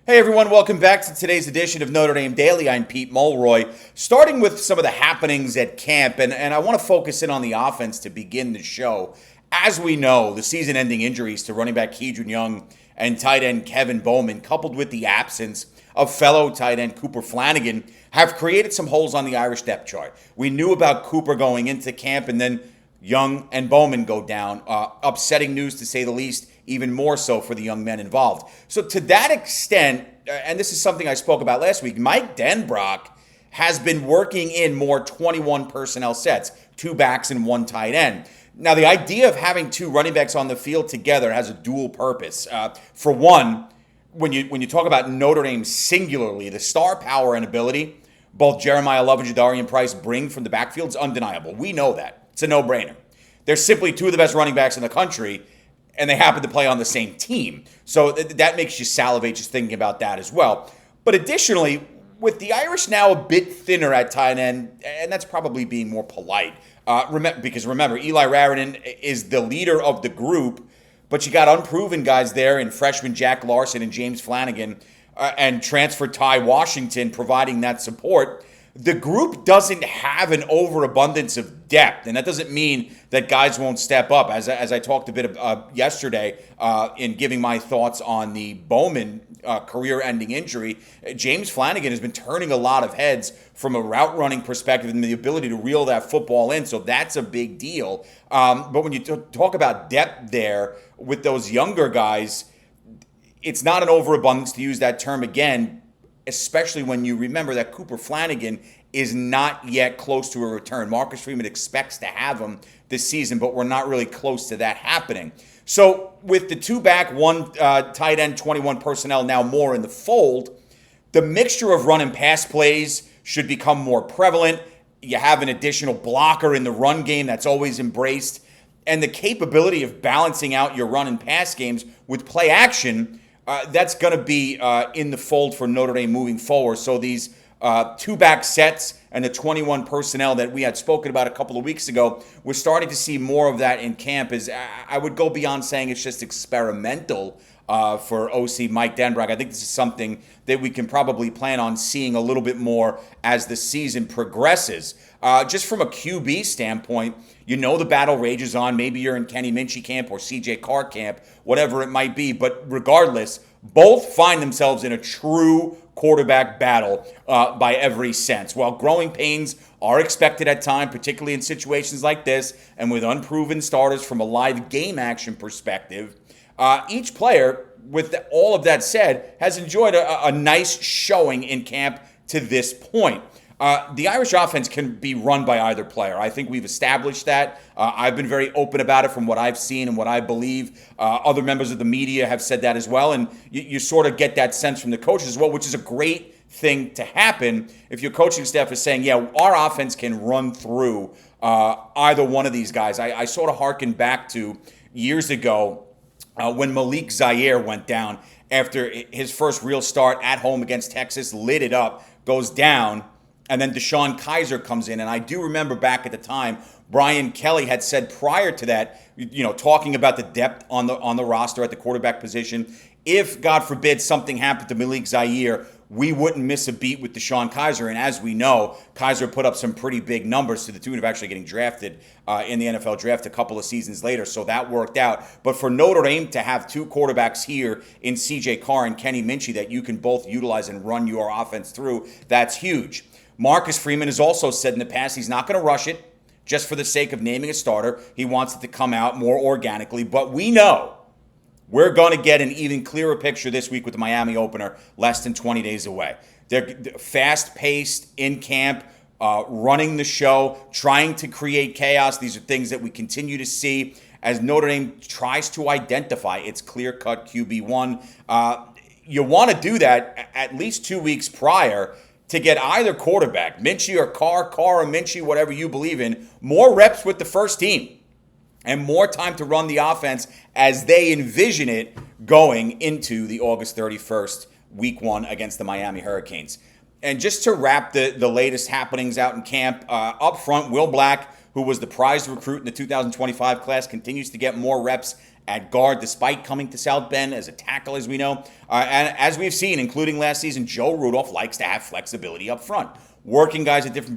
Hey everyone, welcome back to today's edition of Notre Dame Daily. I'm Pete Mulroy. Starting with some of the happenings at camp, and I want to focus in on the offense to begin the show. As we know, the season-ending injuries to running back Keidron Young and tight end Kevin Bowman, coupled with the absence of fellow tight end Cooper Flanagan, have created some holes on the Irish depth chart. We knew about Cooper going into camp, and then Young and Bowman go down. Upsetting news, to say the least, even more so for the young men involved. So to that extent, and this is something I spoke about last week, Mike Denbrock has been working in more 21 personnel sets, two backs and one tight end. Now, the idea of having two running backs on the field together has a dual purpose. For one, when you talk about Notre Dame singularly, the star power and ability both Jeremiah Love and Jadarian Price bring from the backfield is undeniable. We know that. It's a no-brainer. They're simply two of the best running backs in the country, and they happen to play on the same team. So that makes you salivate just thinking about that as well. But additionally, with the Irish now a bit thinner at tight end, and that's probably being more polite, because remember, Eli Rarinan is the leader of the group, but you got unproven guys there in freshman Jack Larson and James Flanagan, and transfer Ty Washington providing that support. The group doesn't have an overabundance of depth, and that doesn't mean that guys won't step up. As I talked a bit yesterday in giving my thoughts on the Bowman career-ending injury, James Flanagan has been turning a lot of heads from a route-running perspective and the ability to reel that football in, so that's a big deal. But when you talk about depth there with those younger guys, it's not an overabundance, to use that term again, especially when you remember that Cooper Flanagan is not yet close to a return. Marcus Freeman expects to have him this season, but we're not really close to that happening. So with the two back, one tight end, 21 personnel now more in the fold, the mixture of run and pass plays should become more prevalent. You have an additional blocker in the run game that's always embraced, and the capability of balancing out your run and pass games with play action, that's going to be in the fold for Notre Dame moving forward. So these two-back sets and the 21 personnel that we had spoken about a couple of weeks ago, we're starting to see more of that in camp. I would go beyond saying it's just experimental for OC Mike Denbrock. I think this is something that we can probably plan on seeing a little bit more as the season progresses. Just from a QB standpoint, you know the battle rages on. Maybe you're in Kenny Minchey camp or CJ Carr camp, whatever it might be. But regardless, both find themselves in a true quarterback battle by every sense. While growing pains are expected at times, particularly in situations like this, and with unproven starters from a live game action perspective, each player, with all of that said, has enjoyed a nice showing in camp to this point. The Irish offense can be run by either player. I think we've established that. I've been very open about it from what I've seen and what I believe. Other members of the media have said that as well, and you sort of get that sense from the coaches as well, which is a great thing to happen if your coaching staff is saying, yeah, our offense can run through either one of these guys. I sort of hearken back to years ago when Malik Zaire went down after his first real start at home against Texas, lit it up, goes down, and then Deshaun Kaiser comes in. And I do remember back at the time, Brian Kelly had said prior to that, talking about the depth on the roster at the quarterback position, if, God forbid, something happened to Malik Zaire, we wouldn't miss a beat with Deshaun Kaiser. And as we know, Kaiser put up some pretty big numbers to the tune of actually getting drafted in the NFL draft a couple of seasons later. So that worked out. But for Notre Dame to have two quarterbacks here in CJ Carr and Kenny Minchey that you can both utilize and run your offense through, that's huge. Marcus Freeman has also said in the past he's not going to rush it just for the sake of naming a starter. He wants it to come out more organically. But we know we're going to get an even clearer picture this week with the Miami opener less than 20 days away. They're fast-paced in camp, running the show, trying to create chaos. These are things that we continue to see as Notre Dame tries to identify its clear-cut QB1. You want to do that at least 2 weeks prior to get either quarterback, Minchey or Carr or Minchey, whatever you believe in, more reps with the first team and more time to run the offense as they envision it going into the August 31st, week one against the Miami Hurricanes. And just to wrap the latest happenings out in camp, up front, Will Black, who was the prized recruit in the 2025 class, continues to get more reps at guard, despite coming to South Bend as a tackle, as we know. And as we've seen, including last season, Joe Rudolph likes to have flexibility up front. Working guys at different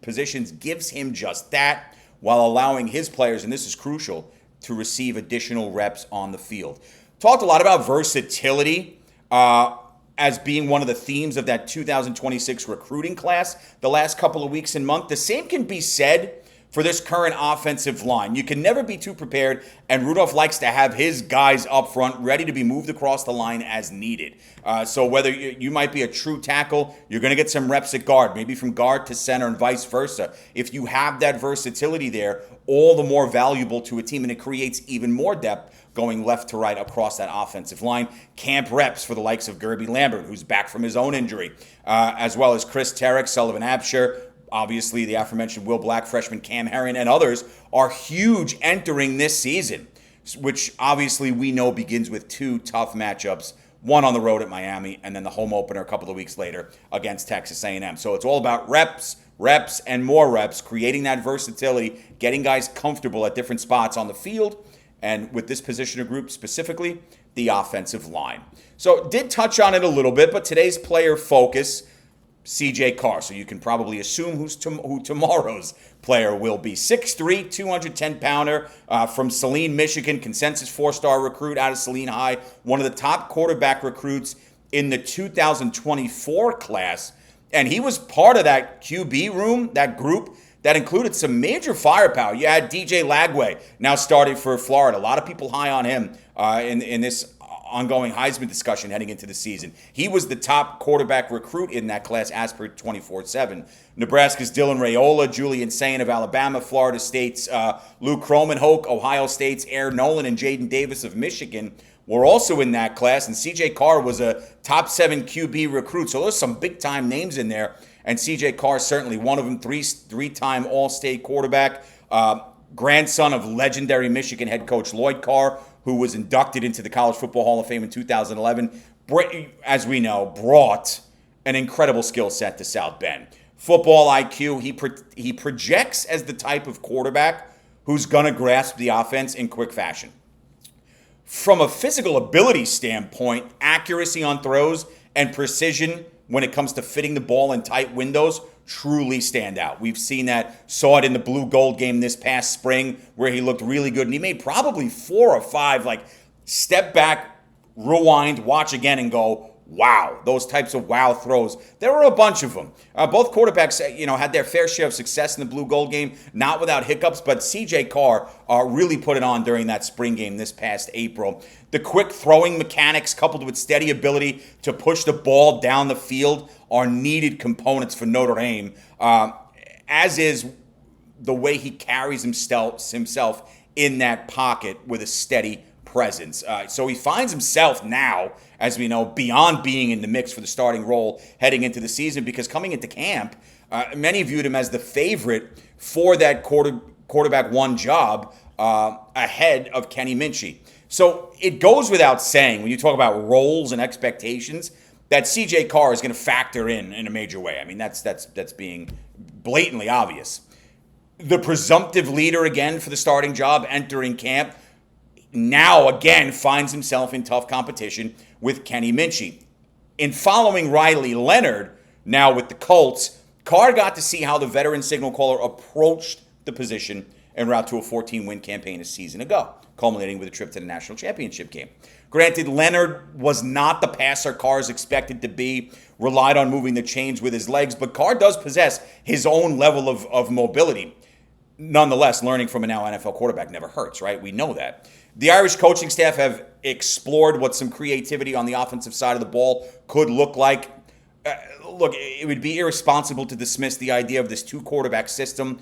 positions gives him just that, while allowing his players, and this is crucial, to receive additional reps on the field. Talked a lot about versatility as being one of the themes of that 2026 recruiting class the last couple of weeks and months. The same can be said for this current offensive line. You can never be too prepared, and Rudolph likes to have his guys up front ready to be moved across the line as needed. So whether you might be a true tackle, you're going to get some reps at guard, maybe from guard to center and vice versa. If you have that versatility there, all the more valuable to a team, and it creates even more depth going left to right across that offensive line. Camp reps for the likes of Gerby Lambert, who's back from his own injury, as well as Chris Terek, Sullivan Absher, obviously the aforementioned Will Black, freshman Cam Herring, and others are huge entering this season, which obviously we know begins with two tough matchups, one on the road at Miami, and then the home opener a couple of weeks later against Texas A&M. So it's all about reps, and more reps, creating that versatility, getting guys comfortable at different spots on the field, and with this position of group specifically, the offensive line. So did touch on it a little bit, but today's player focus, C.J. Carr. So you can probably assume who tomorrow's player will be. 6'3", 210-pounder from Saline, Michigan, consensus four-star recruit out of Saline High, one of the top quarterback recruits in the 2024 class. And he was part of that QB room, that group, that included some major firepower. You had DJ Lagway, now starting for Florida. A lot of people high on him in this ongoing Heisman discussion heading into the season. He was the top quarterback recruit in that class as per 24/7. Nebraska's Dylan Raiola, Julian Sayin of Alabama, Florida State's Luke Kromenhoek, Ohio State's Air Nolan, and Jaden Davis of Michigan were also in that class. And C.J. Carr was a top 7 QB recruit. So there's some big-time names in there. And C.J. Carr certainly one of them, three-time All-State quarterback, grandson of legendary Michigan head coach Lloyd Carr, who was inducted into the College Football Hall of Fame in 2011, as we know, brought an incredible skill set to South Bend. Football IQ, he projects as the type of quarterback who's going to grasp the offense in quick fashion. From a physical ability standpoint, accuracy on throws and precision when it comes to fitting the ball in tight windows truly stand out. We've seen that, saw it in the blue gold game this past spring where he looked really good, and he made probably 4 or 5 step back, rewind, watch again, and go, wow, those types of wow throws. There were a bunch of them. Both quarterbacks, had their fair share of success in the blue gold game, not without hiccups, but C.J. Carr really put it on during that spring game this past April. The quick throwing mechanics coupled with steady ability to push the ball down the field are needed components for Notre Dame, as is the way he carries himself in that pocket with a steady presence. So he finds himself now, as we know, beyond being in the mix for the starting role heading into the season, because coming into camp, many viewed him as the favorite for that quarterback one job ahead of Kenny Minchey. So it goes without saying, when you talk about roles and expectations, that C.J. Carr is going to factor in a major way. I mean, that's being blatantly obvious. The presumptive leader again for the starting job entering camp now again finds himself in tough competition with Kenny Minchey. In following Riley Leonard, now with the Colts, Carr got to see how the veteran signal caller approached the position en route to a 14-win campaign a season ago, culminating with a trip to the national championship game. Granted, Leonard was not the passer Carr is expected to be, relied on moving the chains with his legs, but Carr does possess his own level of mobility. Nonetheless, learning from a now NFL quarterback never hurts, right? We know that. The Irish coaching staff have explored what some creativity on the offensive side of the ball could look like. Look, it would be irresponsible to dismiss the idea of this 2-quarterback system,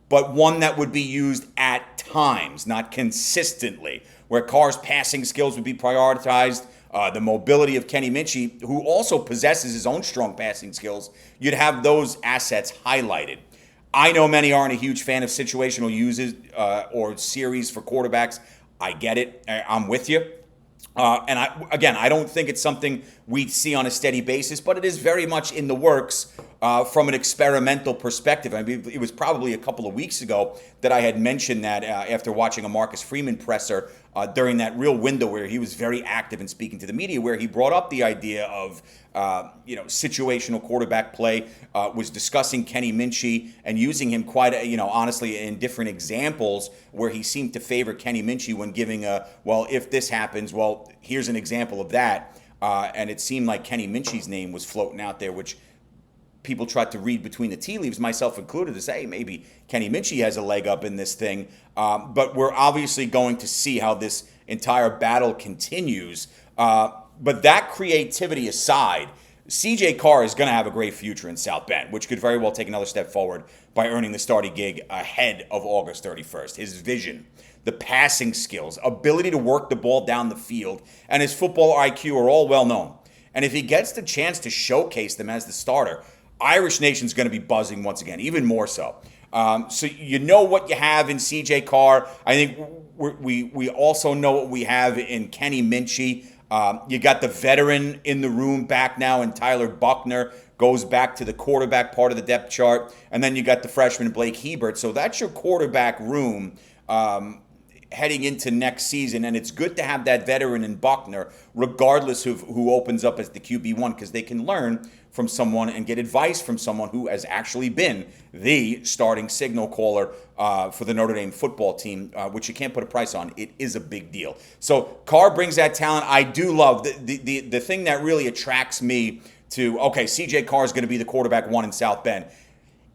but one that would be used at times, not consistently, where Carr's passing skills would be prioritized, the mobility of Kenny Minchey, who also possesses his own strong passing skills, you'd have those assets highlighted. I know many aren't a huge fan of situational uses or series for quarterbacks. I get it. I'm with you. And I don't think it's something we see on a steady basis, but it is very much in the works from an experimental perspective. I mean, it was probably a couple of weeks ago that I had mentioned that after watching a Marcus Freeman presser during that real window where he was very active in speaking to the media, where he brought up the idea of situational quarterback play, was discussing Kenny Minchey and using him quite, honestly, in different examples where he seemed to favor Kenny Minchey when giving if this happens, well, here's an example of that. And it seemed like Kenny Minchey's name was floating out there, which people tried to read between the tea leaves, myself included, to say, hey, maybe Kenny Minchey has a leg up in this thing. But we're obviously going to see how this entire battle continues. But that creativity aside, CJ Carr is going to have a great future in South Bend, which could very well take another step forward by earning the starting gig ahead of August 31st. His vision, the passing skills, ability to work the ball down the field, and his football IQ are all well known. And if he gets the chance to showcase them as the starter, Irish Nation's going to be buzzing once again, even more so. So you know what you have in CJ Carr. I think we also know what we have in Kenny Minchey. You got the veteran in the room back now, and Tyler Buckner goes back to the quarterback part of the depth chart. And then you got the freshman Blake Hebert. So that's your quarterback room heading into next season. And it's good to have that veteran in Buckner, regardless of who opens up as the QB1, because they can learn from someone and get advice from someone who has actually been the starting signal caller for the Notre Dame football team, which you can't put a price on. It is a big deal. So Carr brings that talent. I do love the thing that really attracts me to, okay, CJ Carr is going to be the quarterback one in South Bend,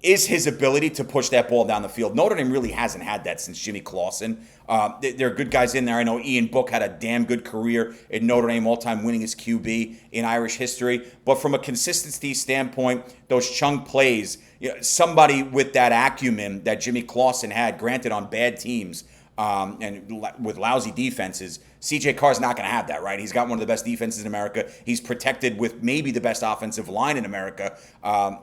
is his ability to push that ball down the field. Notre Dame really hasn't had that since Jimmy Clausen. There are good guys in there. I know Ian Book had a damn good career at Notre Dame, all-time winningest QB in Irish history. But from a consistency standpoint, those chunk plays, somebody with that acumen that Jimmy Clausen had, granted on bad teams and with lousy defenses, CJ Carr's not going to have that, right? He's got one of the best defenses in America. He's protected with maybe the best offensive line in America.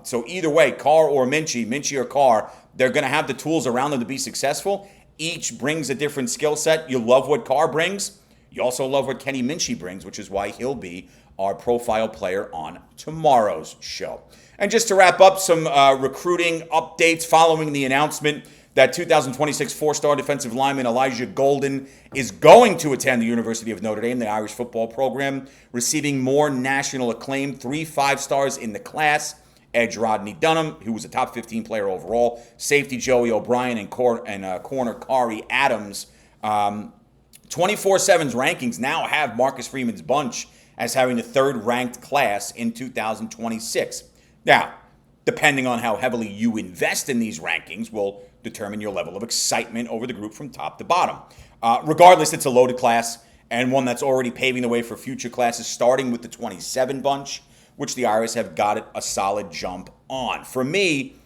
So either way, Carr or Minchey or Carr, they're going to have the tools around them to be successful. Each brings a different skill set. You love what Carr brings. You also love what Kenny Minchey brings, which is why he'll be our profile player on tomorrow's show. And just to wrap up, some recruiting updates following the announcement that 2026 four-star defensive lineman Elijah Golden is going to attend the University of Notre Dame, the Irish football program, receiving more national acclaim, 3 5-stars in the class. Edge Rodney Dunham, who was a top 15 player overall, safety Joey O'Brien, and corner Kari Adams. 24/7's rankings now have Marcus Freeman's bunch as having the third-ranked class in 2026. Now, depending on how heavily you invest in these rankings will determine your level of excitement over the group from top to bottom. Regardless, it's a loaded class and one that's already paving the way for future classes, starting with the 27 bunch, which the Irish have got it a solid jump on. For me,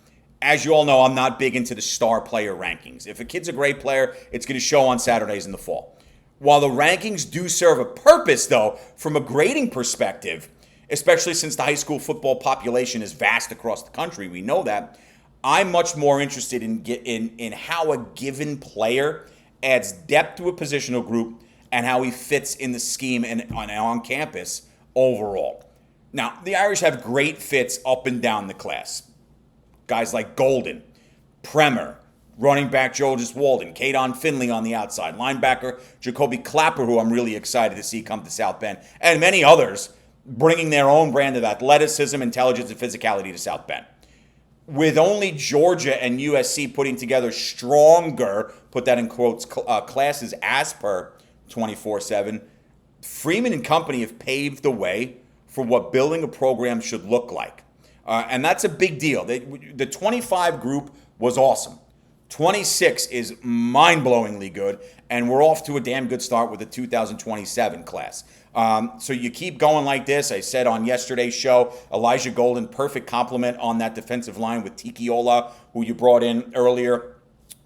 as you all know, I'm not big into the star player rankings. If a kid's a great player, it's going to show on Saturdays in the fall. While the rankings do serve a purpose, though, from a grading perspective, especially since the high school football population is vast across the country, we know that, I'm much more interested in how a given player adds depth to a positional group and how he fits in the scheme and on campus overall. Now, the Irish have great fits up and down the class. Guys like Golden, Premer, running back Joseph Walden, Kadon Finley on the outside, linebacker Jacoby Clapper, who I'm really excited to see come to South Bend, and many others bringing their own brand of athleticism, intelligence, and physicality to South Bend. With only Georgia and USC putting together stronger, put that in quotes, classes as per 24/7, Freeman and company have paved the way for what building a program should look like. And that's a big deal. The 25 group was awesome. 26 is mind-blowingly good, and we're off to a damn good start with the 2027 class. So you keep going like this. I said on yesterday's show, Elijah Golden, perfect complement on that defensive line with Tiki Ola, who you brought in earlier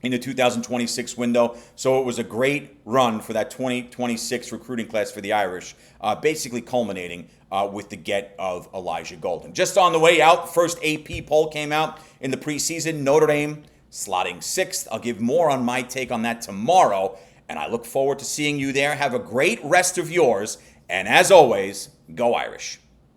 in the 2026 window. So it was a great run for that 2026 recruiting class for the Irish, basically culminating with the get of Elijah Golden. Just on the way out, first AP poll came out in the preseason. Notre Dame slotting 6th. I'll give more on my take on that tomorrow, and I look forward to seeing you there. Have a great rest of yours, and as always, go Irish.